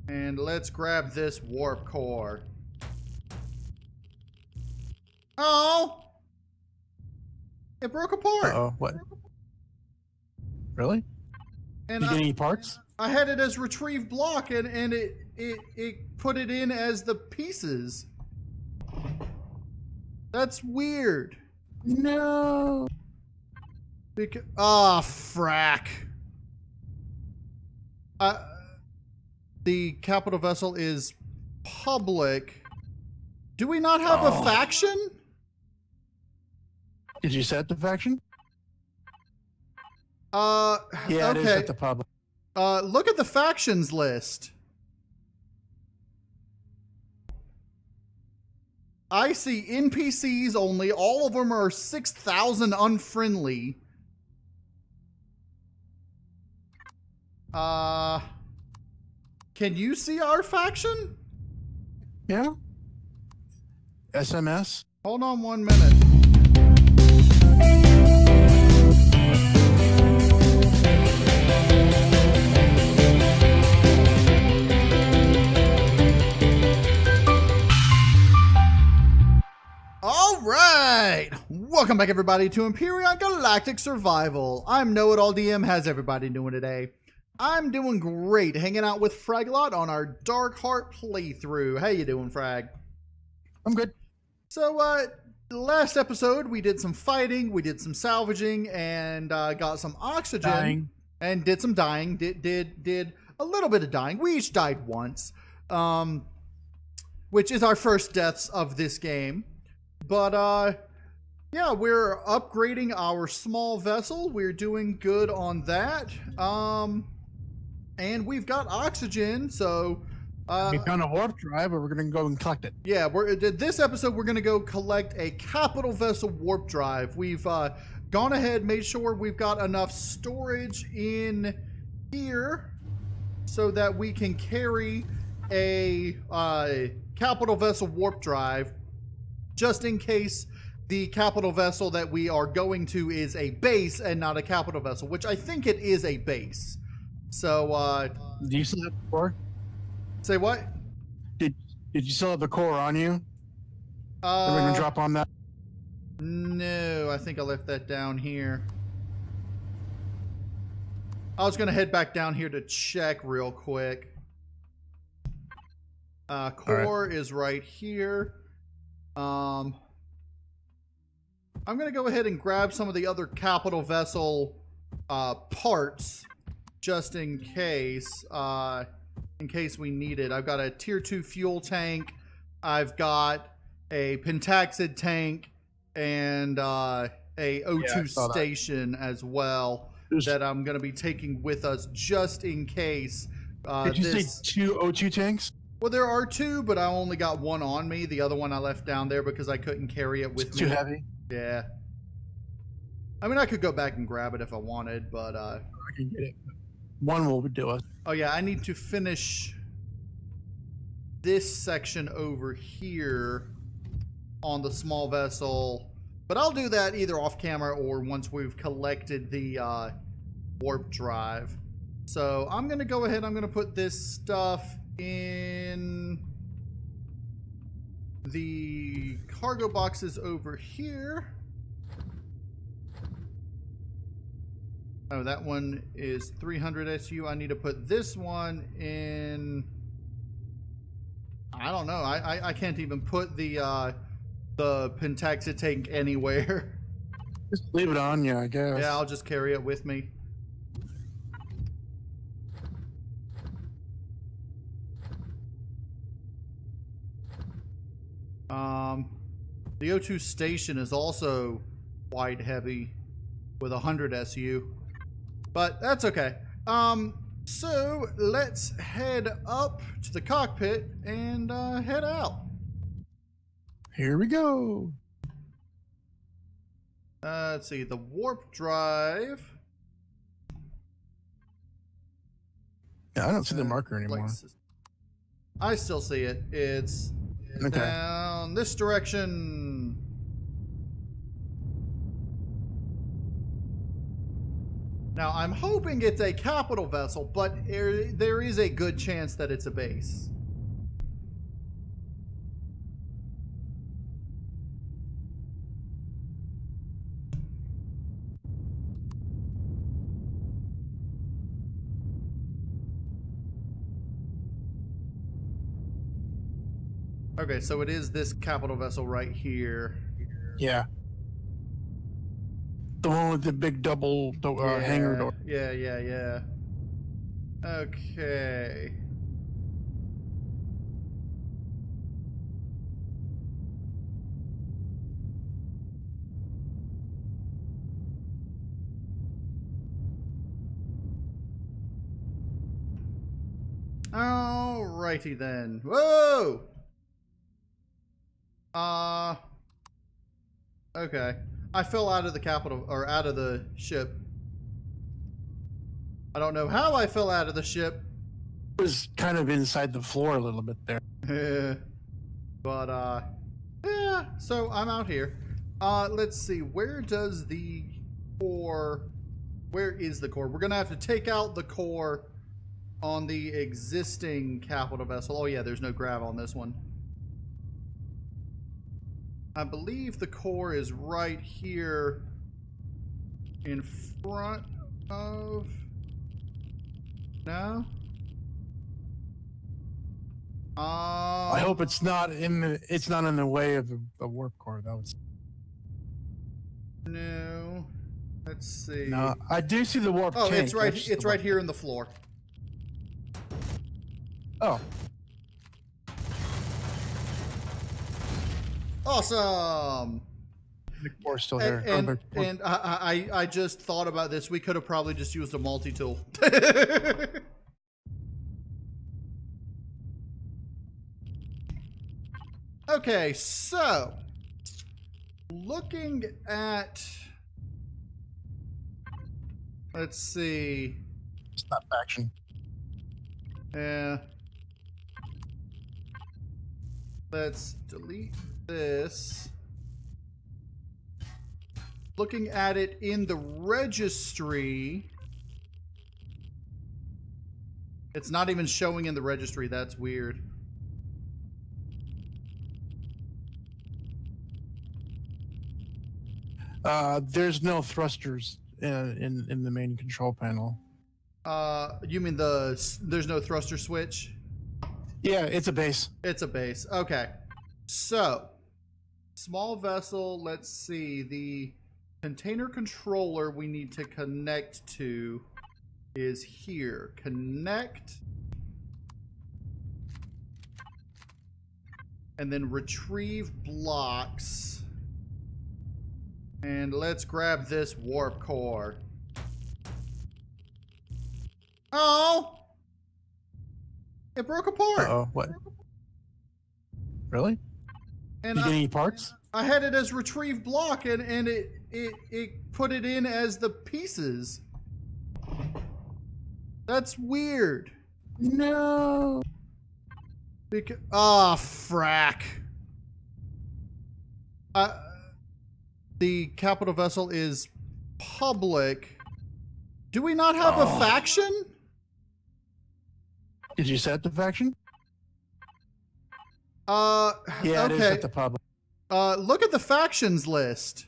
And let's grab this warp core. Oh! It broke apart. Uh-oh, what? Really? And Did you get any parts? I had it as retrieve block, and it put it in as the pieces. That's weird. No. Frack. The capital vessel is public. Do we not have a faction? Did you set the faction? Yeah, Yeah, okay. it is at the public. Look at the factions list. I see NPCs only. All of them are 6,000 unfriendly. Can you see our faction? Yeah. SMS? Hold on 1 minute. All right, welcome back everybody to Empyrion Galactic Survival. I'm KnowItAllDM. How's everybody doing today? I'm doing great, hanging out with FRAGaLOT on our Dark Heart playthrough. How you doing, Frag? I'm good. So, last episode we did some fighting, we did some salvaging, and got some oxygen. Dying. And did some dying. Did a little bit of dying. We each died once, which is our first deaths of this game. But, yeah, we're upgrading our small vessel. We're doing good on that. And we've got oxygen, so... we found a warp drive, but we're going to go and collect it. Yeah, this episode, we're going to go collect a capital vessel warp drive. We've gone ahead, made sure we've got enough storage in here so that we can carry a capital vessel warp drive just in case the capital vessel that we are going to is a base and not a capital vessel, which I think it is a base. So, Do you still have the core? say what? Did you still have the core on you? Are we going to drop on that? No, I think I left that down here. I was going to head back down here to check real quick. Core is right here. I'm going to go ahead and grab some of the other capital vessel parts just in case we need it. I've got a tier 2 fuel tank. I've got a pentaxid tank and a O2 station as well that I'm going to be taking with us just in case. Did you say 2 O2 tanks? Well, there are 2, but I only got 1 on me. The other one I left down there because I couldn't carry it with me. Too heavy? Yeah. I mean, I could go back and grab it if I wanted, but... I can get it. 1 will do it. Oh, yeah, I need to finish this section over here on the small vessel. But I'll do that either off camera or once we've collected the warp drive. So I'm going to go ahead, I'm going to put this stuff in the cargo boxes over here. Oh, that one is 300 SU. I need to put this one in. I don't know. I can't even put the pentaxid tank anywhere. Just leave it on you, I guess. Yeah, I'll just carry it with me. The O2 station is also quite heavy with 100 SU. But that's okay. So let's head up to the cockpit and head out. Here we go. Let's see, the warp drive. Yeah, I don't see the marker anymore. I still see it. It's down this direction. Now, I'm hoping it's a capital vessel, but there is a good chance that it's a base. Okay, so it is this capital vessel right here. Yeah. The one with the big double hangar door. Yeah. Okay. Alrighty then. Whoa! Okay. I fell out of the capital, or out of the ship. I don't know how I fell out of the ship. It was kind of inside the floor a little bit there. But, yeah, so I'm out here. Let's see, where does the core, where is the core? We're gonna have to take out the core on the existing capital vessel. Oh yeah, there's no grav on this one. I believe the core is right here in front of... No? I hope it's not in the way of the warp core. That was... No. Let's see. No, I do see the warp tank. It's right. It's right here in the floor. Oh. Awesome. The core's still there. And I just thought about this. We could have probably just used a multi-tool. Okay, so looking at, let's see. Stop action. Yeah. Let's delete this. Looking at it in the registry. It's not even showing in the registry. That's weird. There's no thrusters in the main control panel. You mean there's no thruster switch? Yeah, it's a base. It's a base. Okay. So, small vessel, let's see. The container controller we need to connect to is here. Connect. And then retrieve blocks. And let's grab this warp core. Oh! It broke apart. Uh-oh, what? Really? And you get any parts? I had it as retrieve block, and it put it in as the pieces. That's weird. No. Frack. The capital vessel is public. Do we not have a faction? Did you set the faction? Yeah, okay. It is at the public. Look at the factions list.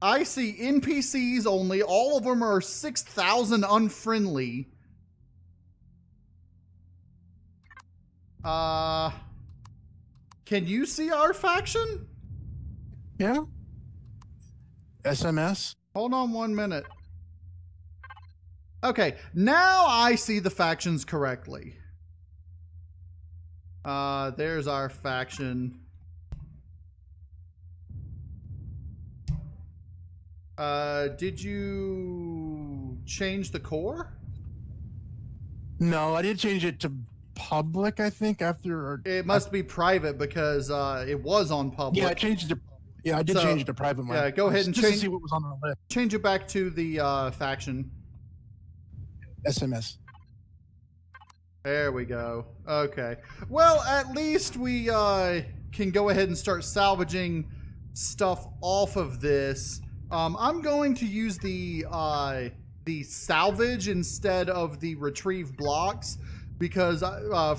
I see NPCs only. All of them are 6,000 unfriendly. Can you see our faction? Yeah. SMS? Hold on 1 minute. Okay, now I see the factions correctly. There's our faction. Did you change the core? No, I did change it to public, I think, after... It must be private because it was on public. Yeah, I changed it to... Yeah, I did change it to private. Yeah, go ahead and just to see what was on the list. Change it back to the faction. SMS. There we go. Okay. Well, at least we can go ahead and start salvaging stuff off of this. I'm going to use the salvage instead of the retrieve blocks because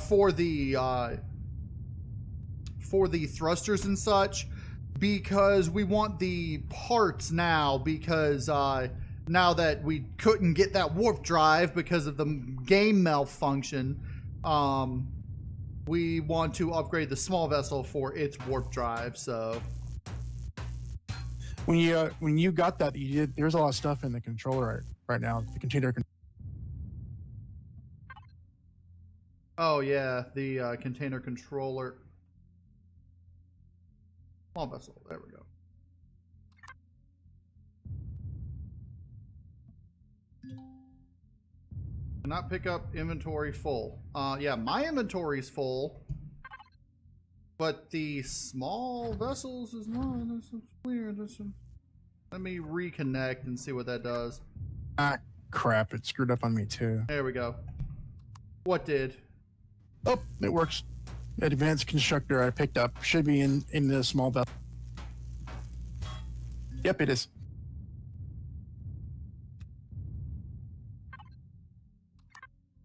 for the thrusters and such, because we want the parts now, because now that we couldn't get that warp drive because of the game malfunction, we want to upgrade the small vessel for its warp drive. So when you got that, there's a lot of stuff in the controller right now. The container. Oh yeah, the container controller. Small vessel. There we go. Cannot pick up inventory full. Yeah, my inventory's full, but the small vessels is not. That's weird. Let me reconnect and see what that does. Ah, crap! It screwed up on me too. There we go. What did? Oh, it works. Advanced constructor I picked up should be in the small vessel. Yep, it is.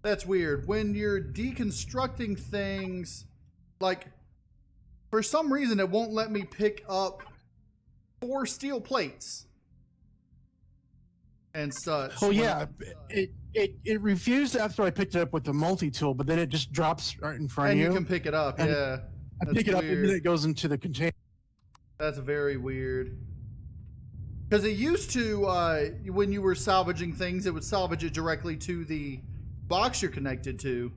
That's weird. When you're deconstructing things, like, for some reason it won't let me pick up 4 steel plates and such. Oh yeah, it refused after I picked it up with the multi-tool, but then it just drops right in front of you. And you can pick it up, and yeah. I pick it up and then it goes into the container. That's very weird. Because it used to, when you were salvaging things, it would salvage it directly to the box you're connected to.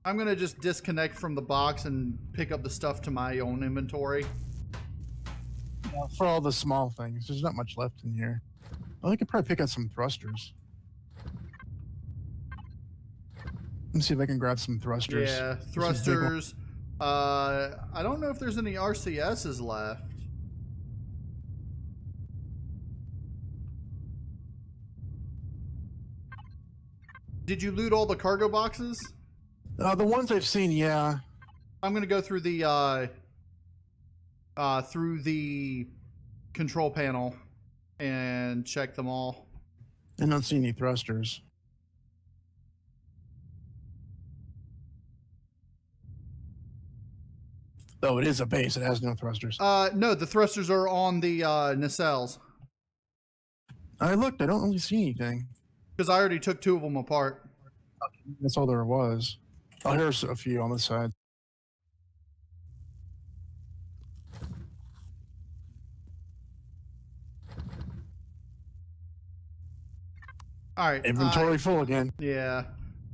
I'm gonna just disconnect from the box and pick up the stuff to my own inventory. Yeah, for all the small things, there's not much left in here. Well, I could probably pick up some thrusters. Let me see if I can grab some thrusters. Yeah, thrusters. I don't know if there's any RCSs left. Did you loot all the cargo boxes? The ones I've seen, yeah. I'm gonna go through the control panel and check them all. I don't see any thrusters. Though it is a base, it has no thrusters. No, the thrusters are on the nacelles. I looked, I don't really see anything. Because I already took 2 of them apart. That's all there was. Oh, here's a few on the side. All right. Inventory full again. Yeah.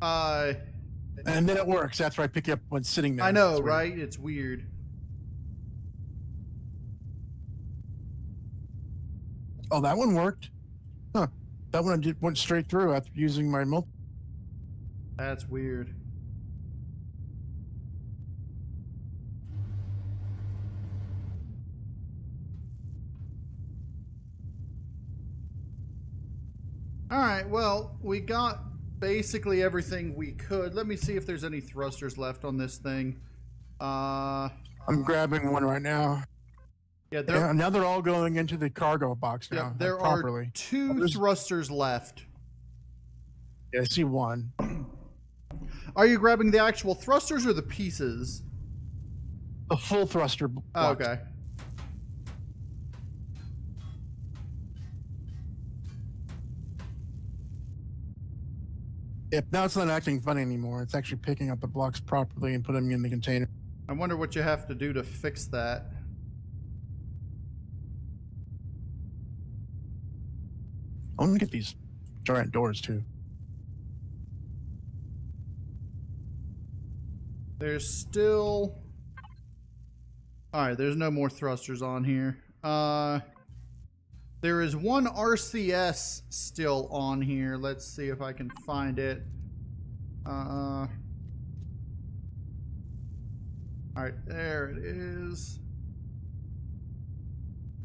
And then it works after I pick it up when it's sitting there. I know, right? It's weird. Oh, that one worked. Huh. That one went straight through after using my multi. That's weird. All right, well, we got basically everything we could. Let me see if there's any thrusters left on this thing. I'm grabbing one right now. Yeah, now they're all going into the cargo box now. Yeah, there properly. are 2 thrusters left. Yeah, I see one. Are you grabbing the actual thrusters or the pieces? The full thruster box. Oh, okay. Yep, now it's not acting funny anymore. It's actually picking up the blocks properly and putting them in the container. I wonder what you have to do to fix that. I want to get these giant doors too. There's still... Alright, there's no more thrusters on here. There is one RCS still on here. Let's see if I can find it. Alright, there it is.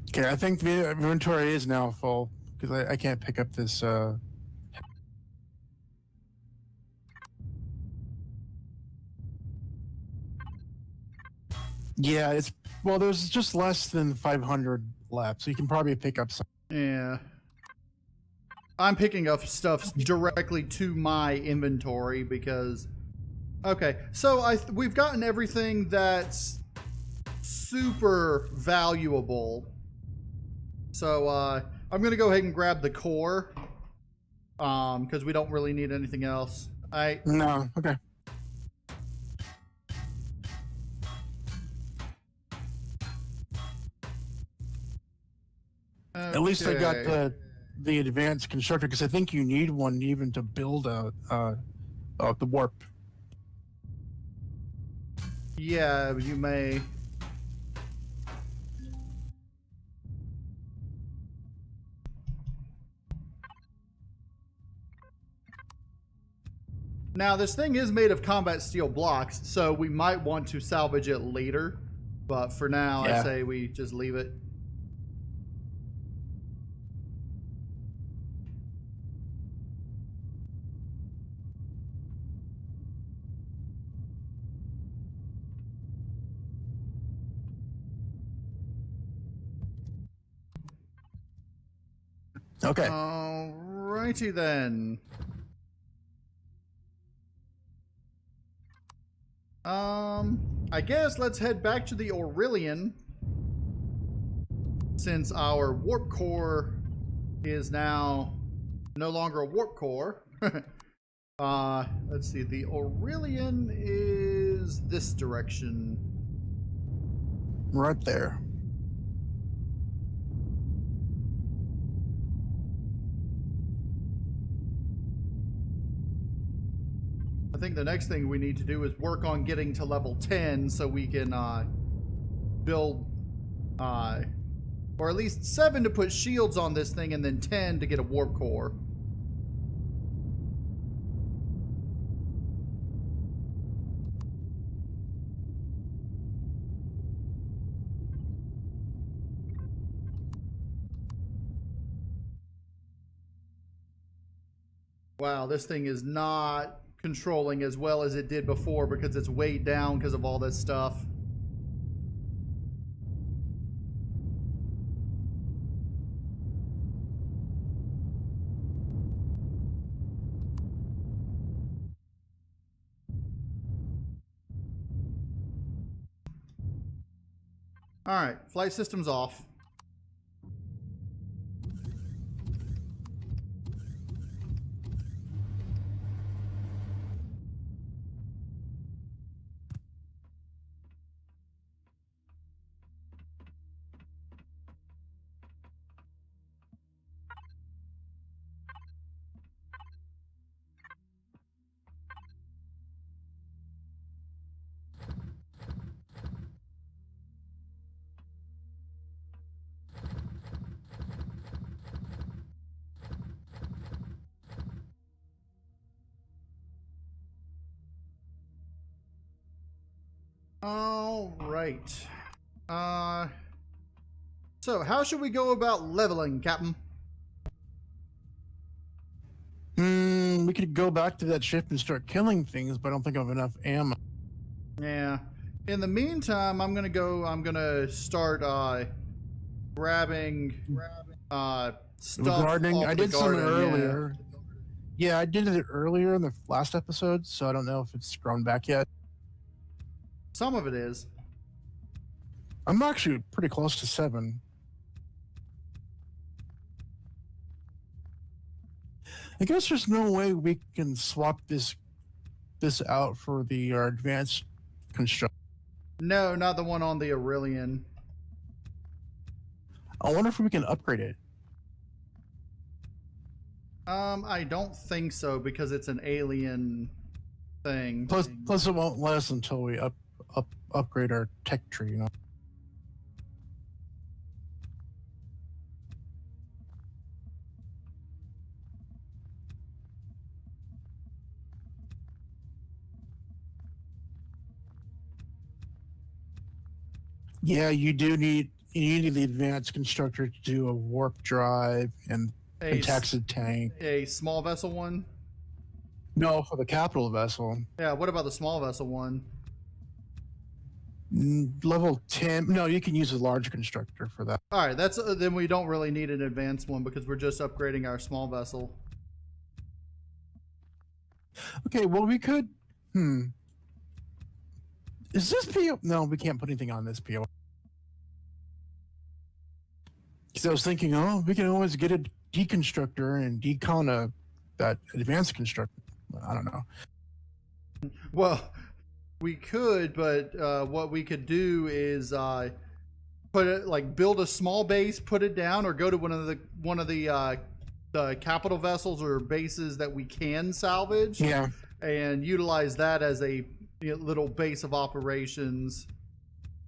Okay, I think the inventory is now full because I can't pick up this. Yeah, it's well. There's just less than 500 left, so you can probably pick up some. Yeah. I'm picking up stuff directly to my inventory because... Okay, so we've gotten everything that's super valuable. So I'm gonna go ahead and grab the core, because we don't really need anything else. No, okay. At least I got the advanced constructor because I think you need one even to build the warp. Yeah, you may. Now, this thing is made of combat steel blocks, so we might want to salvage it later. But for now, I say we just leave it. Okay. Alrighty then. I guess let's head back to the Aurelian, since our warp core is now no longer a warp core. Let's see, the Aurelian is this direction. Right there. I think the next thing we need to do is work on getting to level 10 so we can build, or at least 7 to put shields on this thing, and then 10 to get a warp core. Wow, this thing is not controlling as well as it did before because it's weighed down because of all this stuff. All right, flight system's off. All right. So how should we go about leveling, Captain? We could go back to that ship and start killing things, but I don't think I have enough ammo. Yeah. In the meantime, I'm gonna start grabbing stuff. Gardening. I did some earlier. Yeah. Yeah, I did it earlier in the last episode, so I don't know if it's grown back yet. Some of it is. I'm actually pretty close to 7. I guess there's no way we can swap this out for the advanced construction. No, not the one on the Aurelian. I wonder if we can upgrade it. I don't think so because it's an alien thing. Plus it won't let us until we upgrade our tech tree, you know. Yeah, you need the advanced constructor to do a warp drive and a taxi tank. A small vessel one? No, for the capital vessel. Yeah, what about the small vessel one? Level 10. No, you can use a large constructor for that. All right, that's then we don't really need an advanced one because we're just upgrading our small vessel. Okay, well, we could. Is this PO? No, we can't put anything on this PO. Because I was thinking, oh, we can always get a deconstructor and decon that advanced constructor. I don't know. Well, we could, but what we could do is put it like build a small base, put it down, or go to one of the capital vessels or bases that we can salvage. Yeah. And utilize that as a little base of operations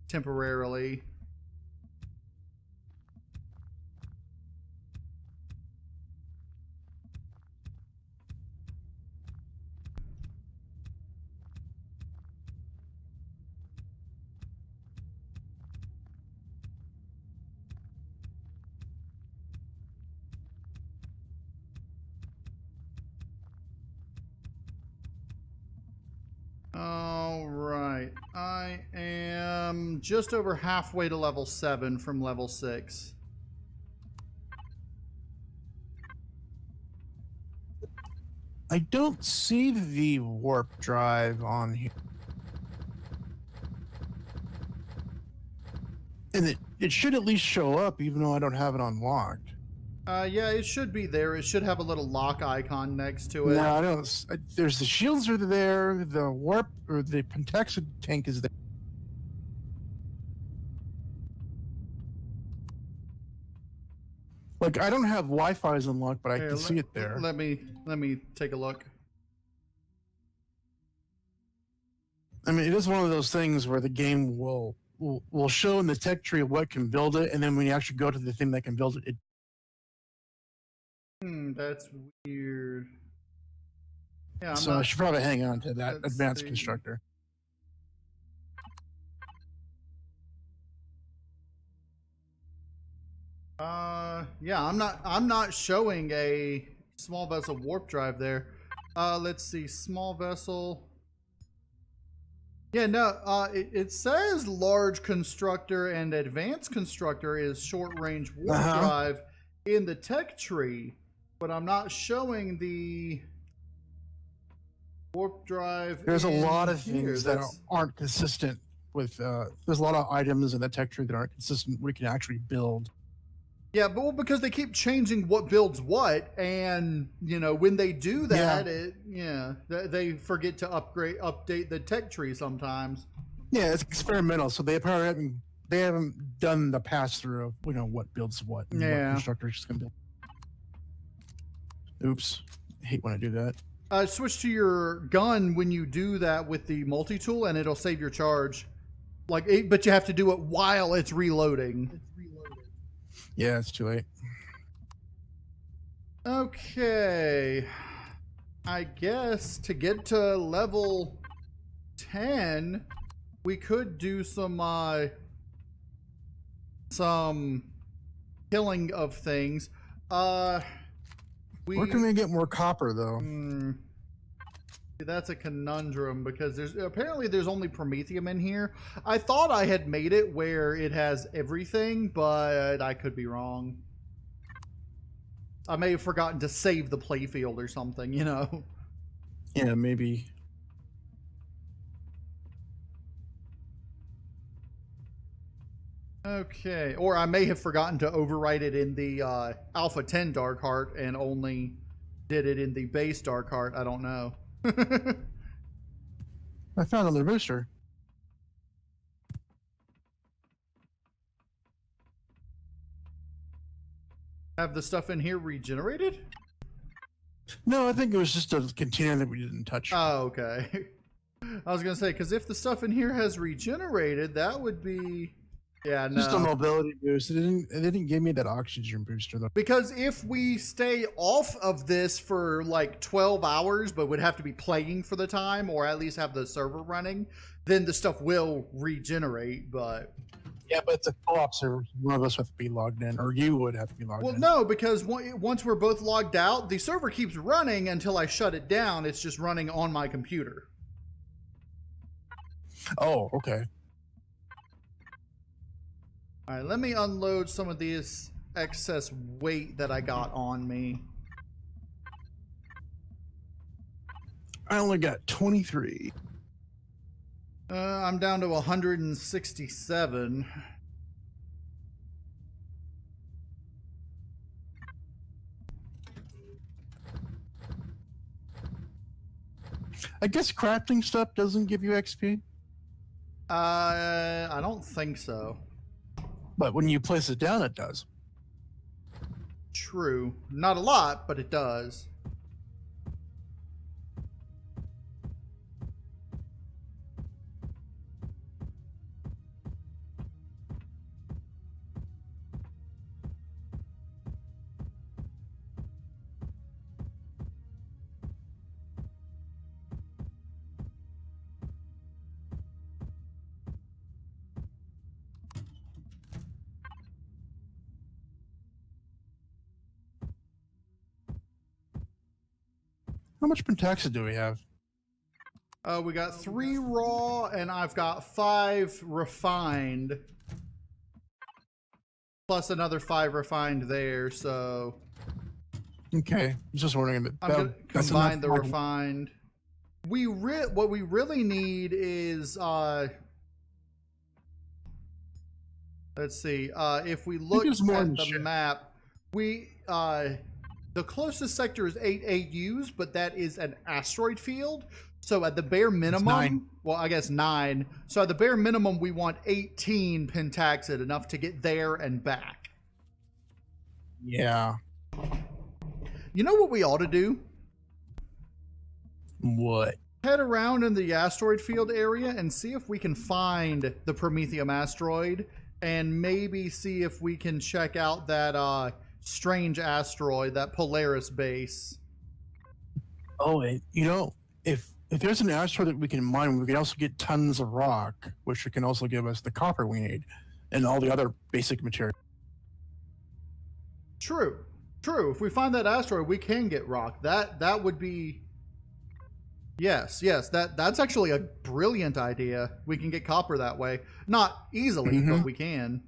temporarily. All right, I am just over halfway to level 7 from level 6. I don't see the warp drive on here. And it should at least show up, even though I don't have it unlocked. Yeah, it should be there. It should have a little lock icon next to it. No, I don't. There's the shields are there. The warp or the Pentaxa tank is there. Like I don't have Wi-Fi's unlocked, but I can see it there. Let me take a look. I mean, it is one of those things where the game will show in the tech tree what can build it, and then when you actually go to the thing that can build it, that's weird. Yeah, I should probably hang on to that advanced constructor. Yeah, I'm not showing a small vessel warp drive there. Let's see, small vessel. Yeah, no, it says large constructor and advanced constructor is short range warp drive in the tech tree, but I'm not showing the warp drive. There's a lot of things that aren't consistent with, there's a lot of items in the tech tree that aren't consistent we can actually build. Yeah, but because they keep changing what builds what, and when they do that, they forget to update the tech tree sometimes. Yeah, it's experimental, so they probably haven't done the pass through of what builds what and what constructors can build. Oops, I hate when I do that. Switch to your gun when you do that with the multi-tool, and it'll save your charge. But you have to do it while it's reloading. Yeah, it's too late. Okay. I guess to get to level 10, we could do some killing of things. Where can we get more copper, though? That's a conundrum because apparently there's only promethium in here. I thought I had made it where it has everything, but I could be wrong. I may have forgotten to save the playfield or something, Yeah, maybe. Okay, or I may have forgotten to overwrite it in the Alpha 10 Dark Heart and only did it in the base Dark Heart. I don't know. I found another booster. Have the stuff in here regenerated? No, I think it was just a container that we didn't touch. Oh, okay. I was gonna say, because if the stuff in here has regenerated, that would be... Yeah, no. Just a mobility boost. It didn't give me that oxygen booster though. Because if we stay off of this for like 12 hours, but would have to be playing for the time, or at least have the server running, then the stuff will regenerate. But yeah, but it's a co-op server. One of us would have to be logged in, or you would have to be logged in. Well, no, because once we're both logged out, the server keeps running until I shut it down. It's just running on my computer. Oh, okay. All right, let me unload some of this excess weight that I got on me. I only got 23. I'm down to 167. I guess crafting stuff doesn't give you XP, I don't think so. but when you place it down, it does. True. Not a lot, but it does. How much pentaxa do we have? We got 3 raw, and I've got 5 refined. Plus another 5 refined there, so... Okay, just wondering. I'm going to combine the refined. What we really need is... let's see. If we look at the map, the closest sector is 8 AUs, but that is an asteroid field. So at the bare minimum, well, I guess 9. So at the bare minimum, we want 18 pentaxid, enough to get there and back. Yeah. You know what we ought to do? What? Head around in the asteroid field area and see if we can find the Prometheum asteroid, and maybe see if we can check out that strange asteroid, that Polaris base. Oh, you know, if there's an asteroid that we can mine, we can also get tons of rock, which can also give us the copper we need and all the other basic material. True. If we find that asteroid, we can get rock. That would be... Yes, that's actually a brilliant idea. We can get copper that way. Not easily, but we can.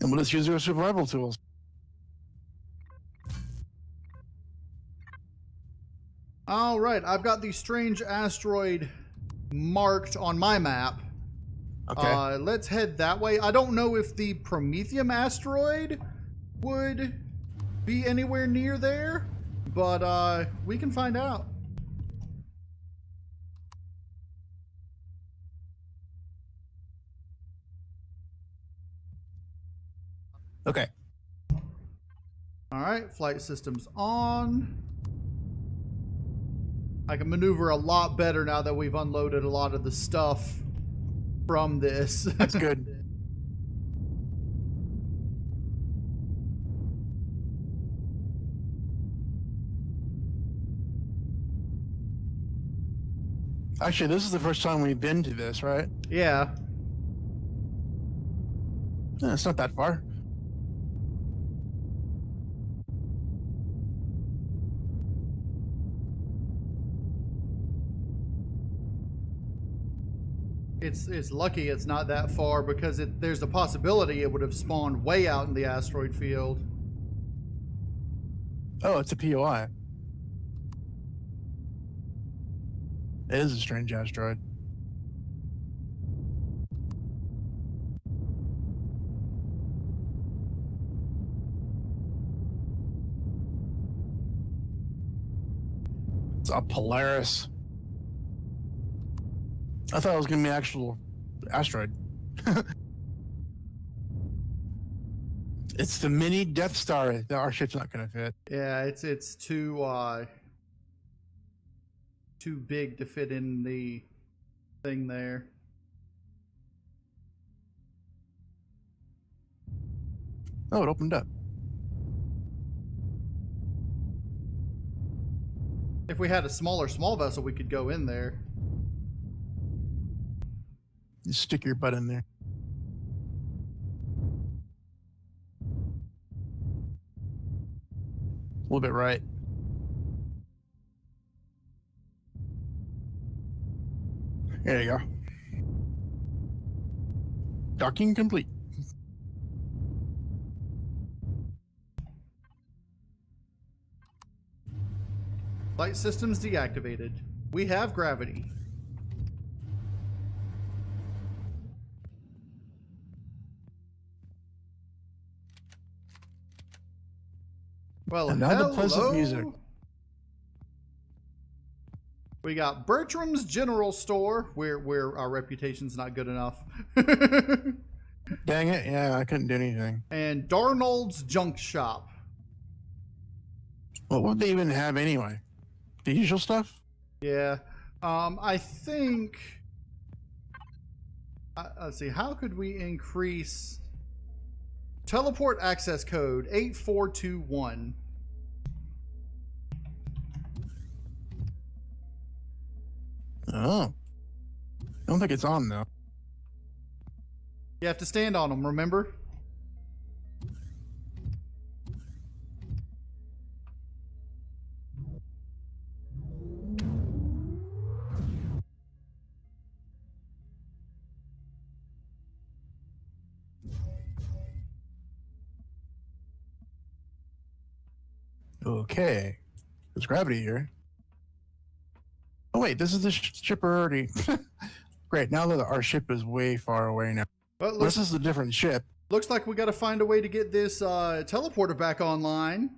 And we'll just use our survival tools. All right, I've got the strange asteroid marked on my map. Okay. Let's head that way. I don't know if the Prometheum asteroid would be anywhere near there, but we can find out. Okay. All right, flight system's on. I can maneuver a lot better now that we've unloaded a lot of the stuff from this. That's good. Actually, this is the first time we've been to this, right? Yeah. It's not that far. It's lucky it's not that far, because there's a possibility it would have spawned way out in the asteroid field. Oh, it's a POI. It is a strange asteroid. It's a Polaris. I thought it was going to be an actual asteroid. It's the mini Death Star that our ship's not going to fit. Yeah, it's too big to fit in the thing there. Oh, it opened up. If we had a small vessel, we could go in there. You stick your butt in there. A little bit right. There you go. Docking complete. Flight systems deactivated. We have gravity. Well, And now the pleasant hello. music. We got Bertram's General Store, where our reputation's not good enough. Dang it. Yeah, I couldn't do anything. And Darnold's Junk Shop. What would they even have anyway? The usual stuff? Yeah. I think... let's see. How could we increase... Teleport access code 8421. Oh. I don't think it's on, though. You have to stand on them, remember? Okay. There's gravity here. Oh, wait. This is the ship already. Great. Now that our ship is way far away now. Well, This is a different ship. looks like we got to find a way to get this teleporter back online.